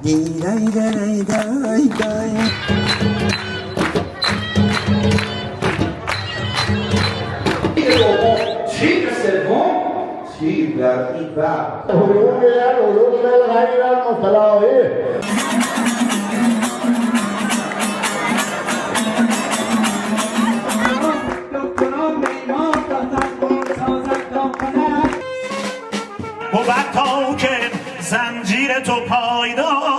دی دای دای دای دای. تیر سوم تیر در این بر علوم غیر المتلاقی. بود تا که زنجیر تو پایدار